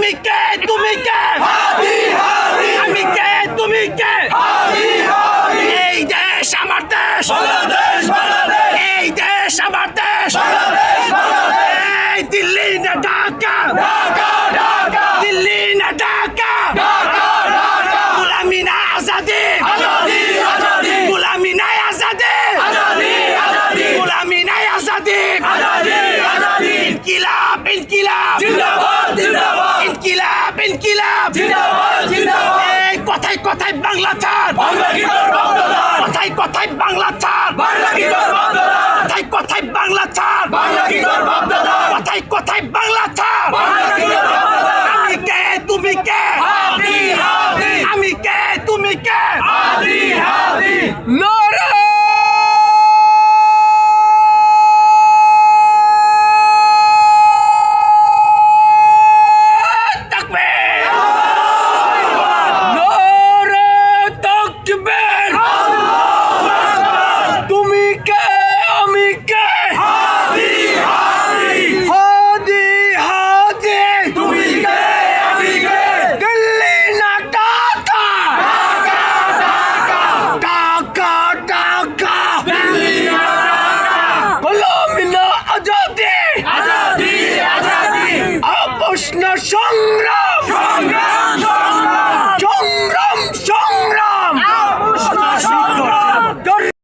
আমি কে তুমি কে আমি কে তুমি কে এই দেশ আমার দেশ এই দেশ আমার দেশ এই দিল্লি না ঢাকা দিল্লি না ঢাকা গোলামি না আজাদি গোলামি না আজাদি গোলামি না আজাদি ইনকিলাব ইনকিলাব ইনকিলাব ইনকিলাব এই কথায় কথায় বাংলা ছাড় কথায় কথায় বাংলা ছাড় কথায় কথায় বাংলা ছাড় কথায় কথায় বাংলা ছাড় আমি কে তুমি কে আমি কে তুমি কে সংগ্রাম